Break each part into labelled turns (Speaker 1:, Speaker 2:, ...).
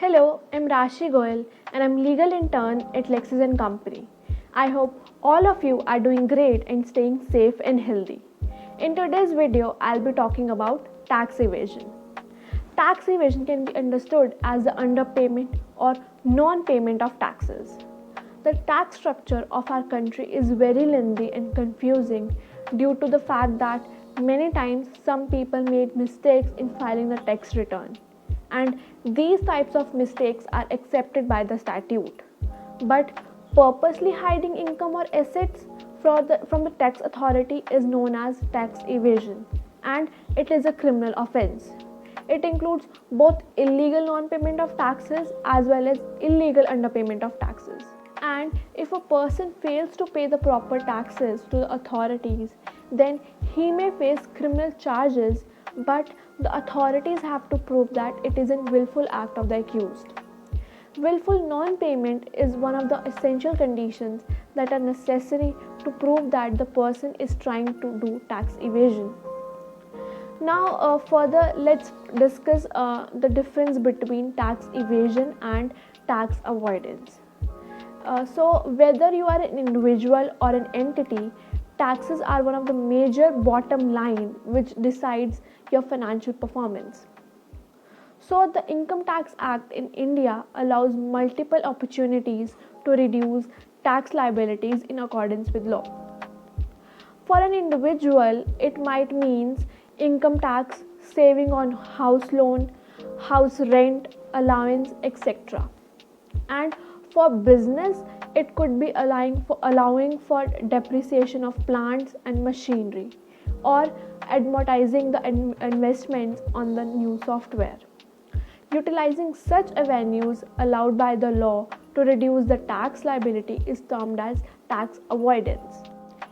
Speaker 1: Hello, I'm Rashi Goyal and I'm legal intern at Lexis and Company. I hope all of you are doing great and staying safe and healthy. In today's video, I'll be talking about tax evasion. Tax evasion can be understood as the underpayment or non-payment of taxes. The tax structure of our country is very lengthy and confusing due to the fact that many times some people made mistakes in filing the tax return, and these types of mistakes are accepted by the statute. But purposely hiding income or assets from the tax authority is known as tax evasion, and it is a criminal offense. It includes both illegal non-payment of taxes as well as illegal underpayment of taxes. And if a person fails to pay the proper taxes to the authorities, then he may face criminal charges, but the authorities have to prove that it is a willful act of the accused. Willful non payment is one of the essential conditions that are necessary to prove that the person is trying to do tax evasion. Now, further, let's discuss the difference between tax evasion and tax avoidance. So, whether you are an individual or an entity, taxes are one of the major bottom line which decides your financial performance. So, the Income Tax Act in India allows multiple opportunities to reduce tax liabilities in accordance with law. For an individual, it might mean income tax, saving on house loan, house rent, allowance, etc. And for business, it could be allowing for depreciation of plants and machinery, or amortizing the investments on the new software. Utilizing such avenues allowed by the law to reduce the tax liability is termed as tax avoidance.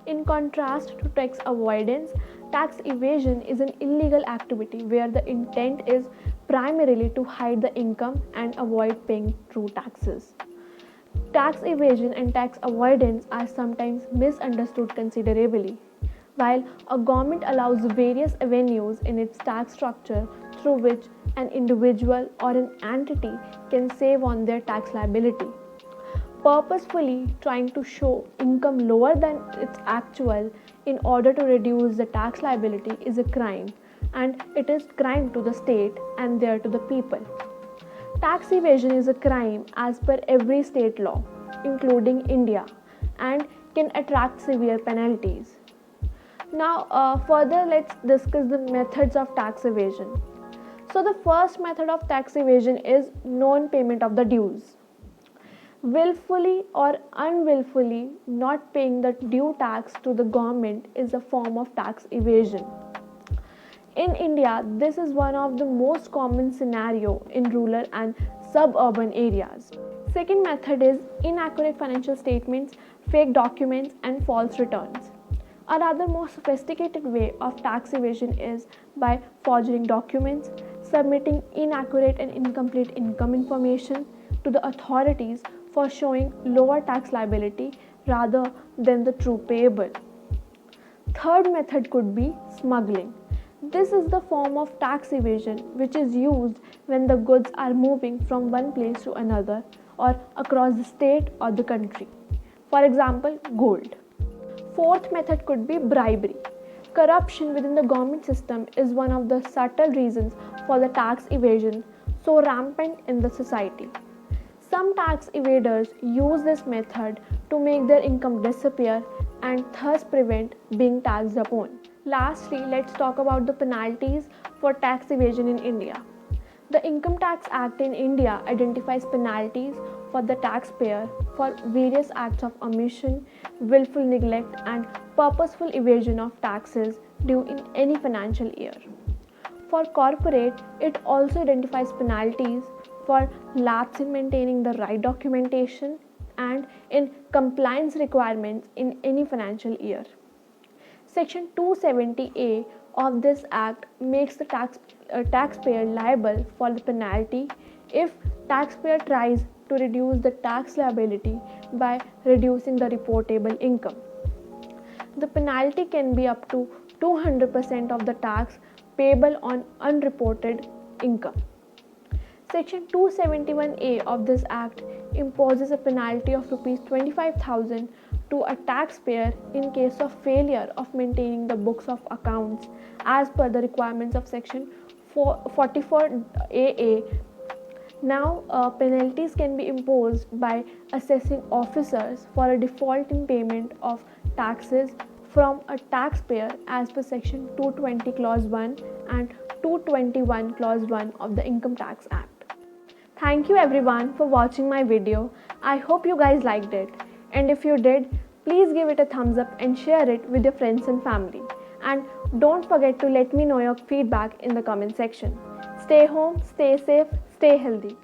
Speaker 1: In contrast to tax avoidance, tax evasion is an illegal activity where the intent is primarily to hide the income and avoid paying true taxes. Tax evasion and tax avoidance are sometimes misunderstood considerably. While a government allows various avenues in its tax structure through which an individual or an entity can save on their tax liability, purposefully trying to show income lower than its actual in order to reduce the tax liability is a crime, and it is crime to the state and there to the people. Tax evasion is a crime as per every state law, including India, and can attract severe penalties. Now, further, let's discuss the methods of tax evasion. So, the first method of tax evasion is non payment of the dues. Willfully or unwillfully not paying the due tax to the government is a form of tax evasion. In India, this is one of the most common scenario in rural and suburban areas. Second method is inaccurate financial statements, fake documents and false returns. Another more sophisticated way of tax evasion is by forging documents, submitting inaccurate and incomplete income information to the authorities for showing lower tax liability rather than the true payable. Third method could be smuggling. This is the form of tax evasion which is used when the goods are moving from one place to another or across the state or the country. For example, gold. Fourth method could be bribery. Corruption within the government system is one of the subtle reasons for the tax evasion so rampant in the society. Some tax evaders use this method to make their income disappear and thus prevent being taxed upon. Lastly, let's talk about the penalties for tax evasion in India. The Income Tax Act in India identifies penalties for the taxpayer for various acts of omission, willful neglect, and purposeful evasion of taxes due in any financial year. For corporate, it also identifies penalties for lapse in maintaining the right documentation and in compliance requirements in any financial year. Section 270A of this act makes the taxpayer liable for the penalty if taxpayer tries to reduce the tax liability by reducing the reportable income. The penalty can be up to 200% of the tax payable on unreported income. Section 271A of this Act imposes a penalty of Rs 25,000 to a taxpayer in case of failure of maintaining the books of accounts as per the requirements of Section 44AA. Now, penalties can be imposed by assessing officers for a default in payment of taxes from a taxpayer as per Section 220 Clause 1 and 221 Clause 1 of the Income Tax Act. Thank you everyone for watching my video. I hope you guys liked it. And if you did, please give it a thumbs up and share it with your friends and family. And don't forget to let me know your feedback in the comment section. Stay home, stay safe, stay healthy.